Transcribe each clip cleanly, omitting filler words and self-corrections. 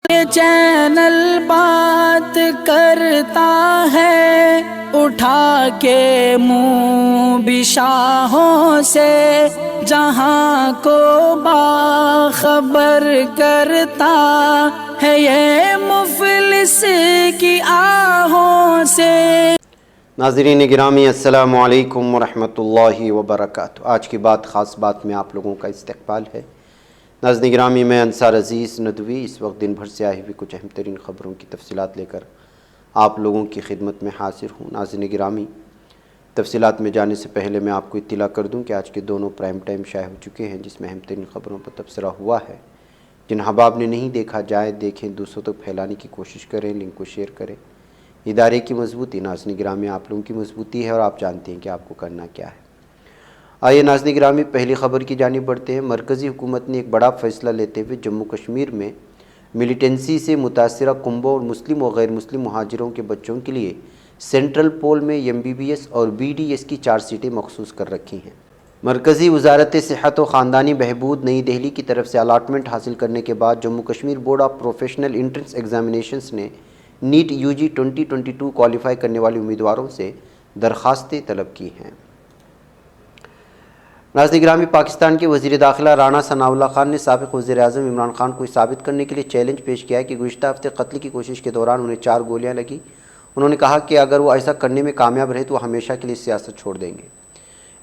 Channel بات کرتا ہے اٹھا کے منہ بشاہوں سے، جہاں کو باخبر کرتا ہے یہ مفلس کی آہوں سے۔ ناظرین گرامی السلام علیکم ورحمۃ اللہ وبرکاتہ۔ آج کی بات خاص بات میں آپ لوگوں کا استقبال ہے۔ ناظرین گرامی، میں انصار عزیز ندوی اس وقت دن بھر سے آئی ہوئی کچھ اہم ترین خبروں کی تفصیلات لے کر آپ لوگوں کی خدمت میں حاضر ہوں۔ ناظرین گرامی، تفصیلات میں جانے سے پہلے میں آپ کو اطلاع کر دوں کہ آج کے دونوں پرائم ٹائم شائع ہو چکے ہیں، جس میں اہم ترین خبروں پر تبصرہ ہوا ہے۔ جن احباب نے نہیں دیکھا جائے دیکھیں، دوسروں تک پھیلانے کی کوشش کریں، لنک کو شیئر کریں۔ ادارے کی مضبوطی ناظرین گرامی آپ لوگوں کی مضبوطی ہے، اور آپ جانتے ہیں کہ آپ کو کرنا کیا ہے۔ آئیے ناظرین گرامی پہلی خبر کی جانب بڑھتے ہیں۔ مرکزی حکومت نے ایک بڑا فیصلہ لیتے ہوئے جموں کشمیر میں ملیٹنسی سے متاثرہ کنبوں اور مسلم و غیر مسلم مہاجروں کے بچوں کے لیے سینٹرل پول میں MBBS اور BDS کی 4 سیٹیں مخصوص کر رکھی ہیں۔ مرکزی وزارت صحت و خاندانی بہبود نئی دہلی کی طرف سے الاٹمنٹ حاصل کرنے کے بعد Jammu Kashmir board of professional entrance examinations نے نیٹ UG 2022 کوالیفائی کرنے والے امیدواروں سے درخواستیں طلب کی ہیں۔ ناظرین گرامی، پاکستان کے وزیر داخلہ رانا ثناء اللہ خان نے سابق وزیر اعظم عمران خان کو ثابت کرنے کے لیے چیلنج پیش کیا ہے کہ گزشتہ ہفتے قتل کی کوشش کے دوران انہیں 4 گولیاں لگیں۔ انہوں نے کہا کہ اگر وہ ایسا کرنے میں کامیاب رہے تو وہ ہمیشہ کے لیے سیاست چھوڑ دیں گے۔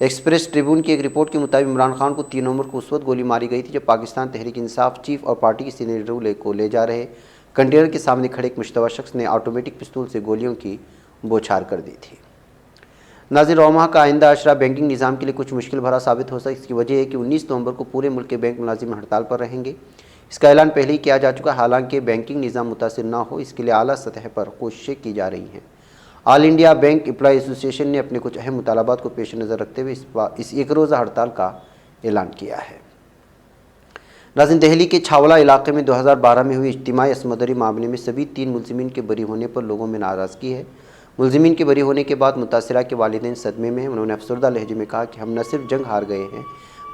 ایکسپریس ٹریبیون کی ایک رپورٹ کے مطابق عمران خان کو 3 نومبر کو اس وقت گولی ماری گئی تھی جب پاکستان تحریک انصاف چیف اور پارٹی کے سینئر لیڈروں کو لے جا رہے کنٹینر کے سامنے کھڑے ایک مشتبہ شخص نے آٹومیٹک پستول سے گولیوں کی بوچھار کر دی تھی۔ ناظرین، رواں کا آئندہ اشرا بینکنگ نظام کے لیے کچھ مشکل بھرا ثابت ہو سکتا ہے۔ اس کی وجہ ہے کہ 19 نومبر کو پورے ملک کے بینک ملازم ہڑتال پر رہیں گے۔ اس کا اعلان پہلے ہی کیا جا چکا ہے، حالانکہ بینکنگ نظام متاثر نہ ہو اس کے لیے اعلیٰ سطح پر کوششیں کی جا رہی ہیں۔ آل انڈیا بینک امپلائی ایسوسی ایشن نے اپنے کچھ اہم مطالبات کو پیش نظر رکھتے ہوئے اس ایک روزہ ہڑتال کا اعلان کیا ہے۔ ناظرین، دہلی کے چھاولہ علاقے میں 2012 میں ہوئی اجتماعی عصمت معاملے میں سبھی 3 ملزمین کے بری ہونے پر لوگوں میں ناراضگی ہے۔ ملزمین کے بری ہونے کے بعد متاثرہ کے والدین صدمے میں ہیں۔ انہوں نے افسردہ لہجے میں کہا کہ ہم نہ صرف جنگ ہار گئے ہیں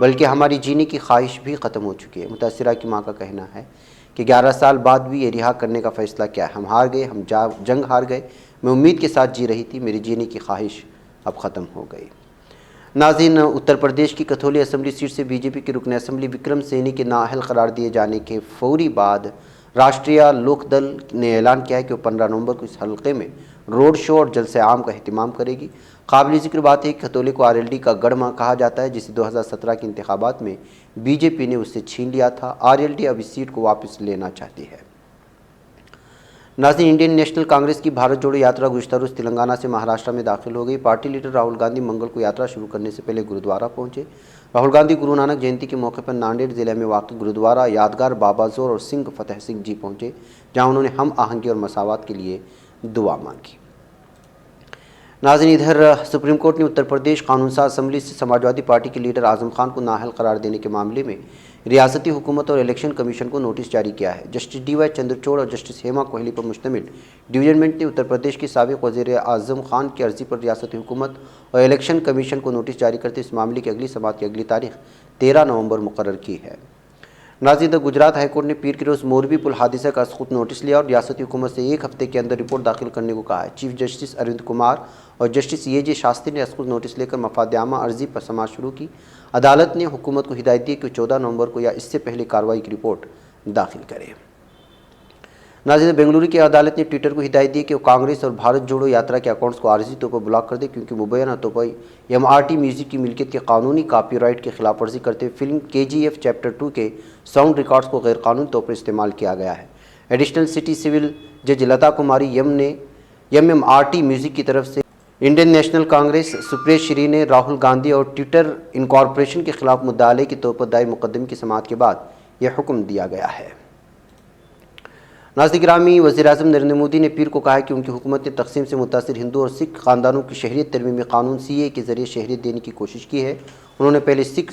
بلکہ ہماری جینے کی خواہش بھی ختم ہو چکی ہے۔ متاثرہ کی ماں کا کہنا ہے کہ 11 سال بعد بھی یہ رہا کرنے کا فیصلہ کیا ہے؟ ہم ہار گئے، ہم جنگ ہار گئے، میں امید کے ساتھ جی رہی تھی، میری جینے کی خواہش اب ختم ہو گئی۔ ناظرین، اتر پردیش کی کتھولی اسمبلی سیٹ سے BJP کے رکن اسمبلی وکرم سینی کے نااہل قرار دیے جانے کے فوری بعد راشٹریہ لوک دل نے اعلان کیا ہے کہ وہ 15 نومبر کو اس حلقے میں روڈ شو اور جلسہ عام کا اہتمام کرے گی۔ قابل ذکر بات ہے کہ کتھولی کو RLD کا گڑھ ماں کہا جاتا ہے، جسے 2017 کے انتخابات میں BJP نے اس سے چھین لیا تھا۔ RLD اب اس سیٹ کو واپس لینا چاہتی ہے۔ ناظرین، انڈین نیشنل کانگریس کی بھارت جوڑو یاترا گزشتہ روز تلنگانہ سے مہاراشٹر میں داخل ہو گئی۔ پارٹی لیڈر راہل گاندھی منگل کو یاترا شروع کرنے سے پہلے گرودوارہ پہنچے۔ راہل گاندھی گرو نانک جینتی کے موقع پر ناندیڑ ضلع میں واقع گرودوارہ یادگار بابا زور اور سنگھ فتح سنگھ جی پہنچے، جہاں انہوں نے ہم آہنگی اور مساوات کے لیے دعا مانگی۔ ناظرین، ادھر سپریم کورٹ نے اتر پردیش قانون ساز اسمبلی سے سماجوادی پارٹی کے لیڈر اعظم خان کو نااہل قرار دینے کے معاملے میں ریاستی حکومت اور الیکشن کمیشن کو نوٹس جاری کیا ہے۔ جسٹس DY چندرچوڑ اور جسٹس ہیما کوہلی پر مشتمل ڈویژن بینچ نے اتر پردیش کے سابق وزیر اعظم خان کی عرضی پر ریاستی حکومت اور الیکشن کمیشن کو نوٹس جاری کرتے اس معاملے کی اگلی سماعت کی اگلی تاریخ 13 نومبر مقرر کی ہے۔ ناظرین، گجرات ہائی کورٹ نے پیر کے روز موربی پل حادثہ کا سخت نوٹس لیا اور ریاستی حکومت سے 1 ہفتے کے اندر رپورٹ داخل کرنے کو کہا ہے۔ چیف جسٹس اروند کمار اور جسٹس AJ شاستری نے سخت نوٹس لے کر مفاد عامہ عرضی پر سماعت شروع کی۔ عدالت نے حکومت کو ہدایت دی کہ 14 نومبر کو یا اس سے پہلے کارروائی کی رپورٹ داخل کرے۔ ناظرین، بنگلورو کی عدالت نے ٹویٹر کو ہدایت دی کہ وہ کانگریس اور بھارت جوڑو یاترا کے اکاؤنٹس کو عارضی طور پر بلاک کر دے، کیونکہ مبینہ طور پر MRT میوزک کی ملکیت کے قانونی کاپی رائٹ کی خلاف ورزی کرتے ہوئے فلم KGF چیپٹر 2 کے ساؤنڈ ریکارڈز کو غیر قانونی طور پر استعمال کیا گیا ہے۔ ایڈیشنل سٹی سول جج لتا کماری یم نے MMRT میوزک کی طرف سے انڈین نیشنل کانگریس سپریش شری نے راہل گاندھی اور ٹویٹر انکارپوریشن کے خلاف مدعا کے طور پر دائر مقدمے کی سماعت کے بعد یہ حکم دیا گیا ہے۔ ناظرین گرامی، وزیر اعظم نریندر مودی نے پیر کو کہا کہ ان کی حکومت نے تقسیم سے متاثر ہندو اور سکھ خاندانوں کی شہریت ترمیمی قانون CAA کے ذریعے شہریت دینے کی کوشش کی ہے۔ انہوں نے پہلے سکھ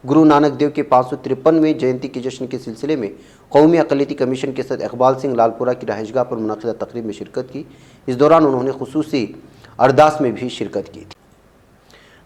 گرو نانک دیو کے 553ویں جینتی کے جشن کے سلسلے میں قومی اقلیتی کمیشن کے صدر اقبال سنگھ لالپورہ کی رہائش گاہ پر منعقدہ تقریب میں شرکت کی۔ اس دوران انہوں نے خصوصی ارداس میں بھی شرکت کی تھی۔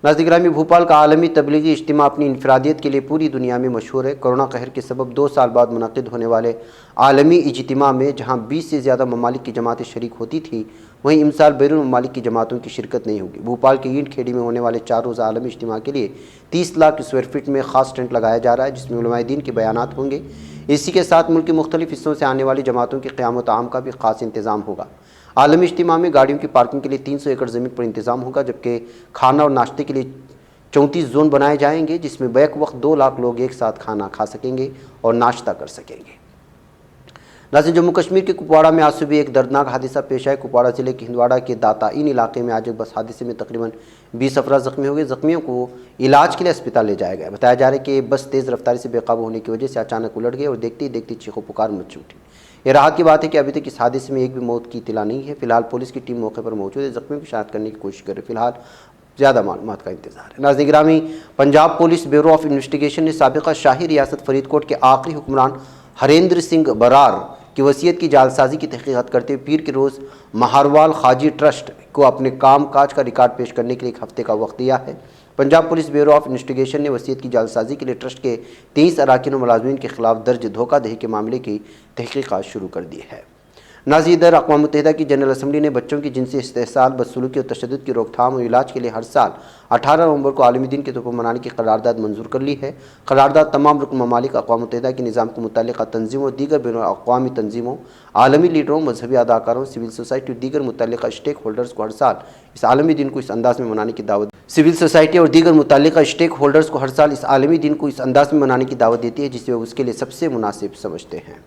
ناظرین گرامی، بھوپال کا عالمی تبلیغی اجتماع اپنی انفرادیت کے لیے پوری دنیا میں مشہور ہے۔ کورونا قہر کے سبب 2 سال بعد منعقد ہونے والے عالمی اجتماع میں جہاں 20 سے زیادہ ممالک کی جماعتیں شریک ہوتی تھیں، وہیں امسال بیرون ممالک کی جماعتوں کی شرکت نہیں ہوگی۔ بھوپال کے اینٹ کھیڑی میں ہونے والے 4 روزہ عالمی اجتماع کے لیے 30 لاکھ اسکوائر فٹ میں خاص ٹینٹ لگایا جا رہا ہے، جس میں علماء دین کے بیانات ہوں گے۔ اسی کے ساتھ ملک کے مختلف حصوں سے آنے والی جماعتوں کے قیام و طعام کا بھی خاص انتظام ہوگا۔ عالمی اجتماع میں گاڑیوں کی پارکنگ کے لیے 300 ایکڑ زمین پر انتظام ہوگا، جبکہ کھانا اور ناشتے کے لیے 34 زون بنائے جائیں گے، جس میں بیک وقت 2 لاکھ لوگ ایک ساتھ کھانا کھا سکیں گے اور ناشتہ کر سکیں گے۔ ناظرین، جموں کشمیر کے کپواڑہ میں آج صبح ایک دردناک حادثہ پیش آیا۔ کپواڑہ ضلع کے ہندواڑہ کے داتائن علاقے میں آج ایک بس حادثے میں تقریباً 20 افراد زخمی ہوئے۔ زخمیوں کو علاج کے لیے اسپتال لے جایا گیا۔ بتایا جا رہا ہے کہ بس تیز رفتاری سے بے قابو ہونے کی وجہ سے اچانک الٹ گئی اور دیکھتے ہی دیکھتے چیخ و پکار مچ اٹھی۔ یہ راحت کی بات ہے کہ ابھی تک اس حادثے میں ایک بھی موت کی اطلاع نہیں ہے۔ فی الحال پولیس کی ٹیم موقع پر موجود ہے، زخمیوں کی شناخت کرنے کی کوشش کر رہی ہے۔ فی الحال زیادہ معلومات کا انتظار ہے۔ ناظرین گرامی، Punjab police bureau of investigation نے سابقہ شاہی ریاست فرید کوٹ کے آخری حکمران ہریندر سنگھ برار کی وصیت کی جعلسازی کی تحقیقات کرتے ہوئے پیر کے روز مہاروال خاجی ٹرسٹ کو اپنے کام کاج کا ریکارڈ پیش کرنے کے لیے 1 ہفتے کا وقت دیا ہے۔ Punjab police bureau of investigation نے وصیت کی جعلسازی کے لیے ٹرسٹ کے 23 اراکین و ملازمین کے خلاف درج دھوکہ دہی کے معاملے کی تحقیقات شروع کر دی ہے۔ ناظرین، ادھر اقوام متحدہ کی جنرل اسمبلی نے بچوں کی جنسی استحصال، بدسلوکی اور تشدد کی روک تھام اور علاج کے لیے ہر سال 18 نومبر کو عالمی دن کے طور پر منانے کی قرارداد منظور کر لی ہے۔ قرارداد تمام رکن ممالک، اقوام متحدہ کے نظام کو متعلقہ تنظیموں اور دیگر بین الاقوامی تنظیموں، عالمی لیڈروں، مذہبی اداروں، سول سوسائٹی اور دیگر متعلقہ اسٹیک ہولڈرز کو ہر سال اس عالمی دن کو اس انداز میں منانے کی دعوت سول سوسائٹی اور دیگر متعلقہ اسٹیک ہولڈرز کو ہر سال اس عالمی دن کو اس انداز میں منانے کی دعوت دیتی ہے جسے وہ اس کے لیے سب سے مناسب سمجھتے ہیں۔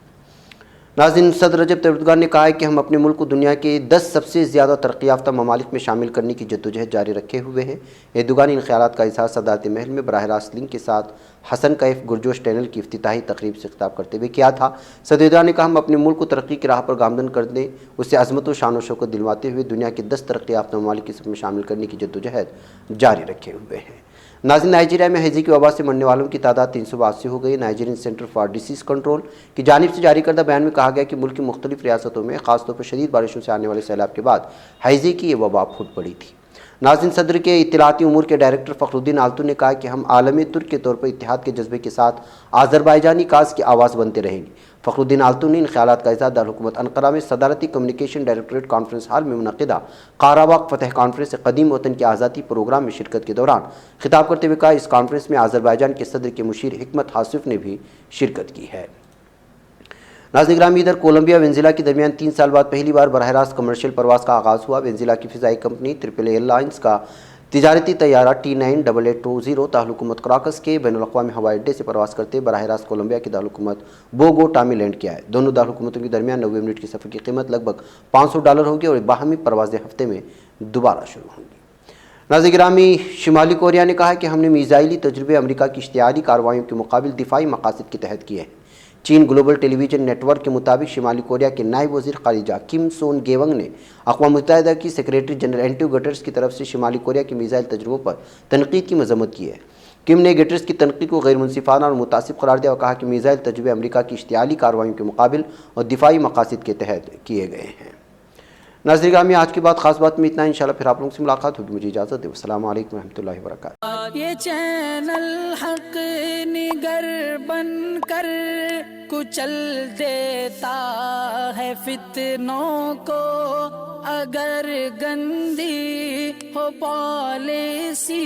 ناظرین، صدر رجب طیب اردوغان نے کہا ہے کہ ہم اپنے ملک کو دنیا کے 10 سب سے زیادہ ترقی یافتہ ممالک میں شامل کرنے کی جدوجہد جاری رکھے ہوئے ہیں۔ اردوغان ان خیالات کا اظہار صدارت محل میں براہ راست لنک کے ساتھ حسن کیف گرجوش ٹنل کی افتتاحی تقریب سے خطاب کرتے ہوئے کیا تھا۔ صدر اردوغان نے کہا ہم اپنے ملک کو ترقی کی راہ پر گامزن کرنے، اسے عظمت و شان و شوکت دلواتے ہوئے دنیا کے 10 ترقی یافتہ ممالک کی صف میں شامل کرنے کی جدوجہد جاری رکھے ہوئے ہیں۔ ناظرین، نائجیریا میں ہیزی کی وبا سے مرنے والوں کی تعداد 382 ہو گئی۔ نائجیرین سینٹر فار ڈیزیز کنٹرول کی جانب سے جاری کردہ بیان میں کہا گیا کہ ملک کی مختلف ریاستوں میں خاص طور پر شدید بارشوں سے آنے والے سیلاب کے بعد ہیزی کی یہ وبا پھوٹ پڑی تھی۔ ناظرین، صدر کے اطلاعاتی امور کے ڈائریکٹر فخر الدین آلتو نے کہا کہ ہم عالمی ترک کے طور پر اتحاد کے جذبے کے ساتھ آذربائیجانی کاز کی آواز بنتے رہیں گے۔ فخر الدین آلتو نے ان خیالات کا اظہار دارالحکومت انقرہ میں صدارتی کمیونیکیشن ڈائریکٹوریٹ کانفرنس ہال میں منعقدہ قاراباغ فتح کانفرنس قدیم وطن کی آزادی پروگرام میں شرکت کے دوران خطاب کرتے ہوئے کہا۔ اس کانفرنس میں آذربائیجان کے صدر کے مشیر حکمت حاصف نے بھی شرکت کی ہے۔ ناظرین گرامی، ادھر کولمبیا وینزویلا کے درمیان 3 سال بعد پہلی بار براہ راست کمرشل پرواز کا آغاز ہوا۔ وینزویلا کی فضائی کمپنی ٹرپل ایئر لائنز کا تجارتی طیارہ T98820 دارالحکومت کراکس کے بین الاقوامی ہوائی اڈے سے پرواز کرتے براہ راست کولمبیا کی دارالحکومت بوگوٹا میں لینڈ کیا ہے۔ دونوں دارالحکومتوں کے درمیان 90 منٹ کے سفر کی قیمت لگ بھگ $500 ہوگی اور باہمی پروازیں ہفتے میں دوبارہ شروع ہوں گی۔ ناظرین گرامی، شمالی کوریا نے کہا ہے کہ ہم نے میزائلی تجربے امریکہ کی اشتعالی کارروائیوں کے مقابل دفاعی مقاصد کے تحت کیے ہیں۔ چین گلوبل ٹیلی ویژن نیٹ ورک کے مطابق شمالی کوریا کے نائب وزیر خارجہ کم سون گیونگ نے اقوام متحدہ کی سیکریٹری جنرل اینٹیو گٹرس کی طرف سے شمالی کوریا کے میزائل تجربوں پر تنقید کی مذمت کی ہے۔ کم نے گٹرس کی تنقید کو غیر منصفانہ اور متعصب قرار دیا اور کہا کہ میزائل تجربے امریکہ کی اشتعالی کارروائیوں کے مقابل اور دفاعی مقاصد کے تحت کیے گئے ہیں۔ ناظرین گرامی، آج کی بات خاص بات میں اتنا، انشاءاللہ پھر آپ لوگوں سے ملاقات ہوگی۔ مجھے اجازت دیں۔ السلام علیکم ورحمۃ اللہ وبرکاتہ۔ یہ چینل حق نگر بن کر کچل دیتا ہے فتنوں کو، اگر گندی ہو پالیسی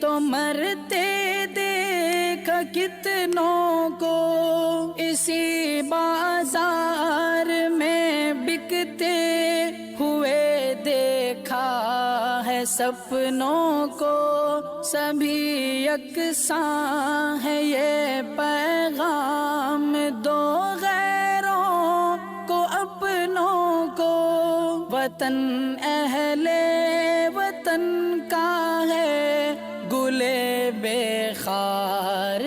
تو مرتے دیکھ کتنوں کو، اسی بازار میں بکتے ہوئے دیکھا ہے سپنوں کو، سبھی یکساں ہے یہ پیغام دو غیروں کو اپنوں کو، وطن اہل وطن کا ہے گلے بے خار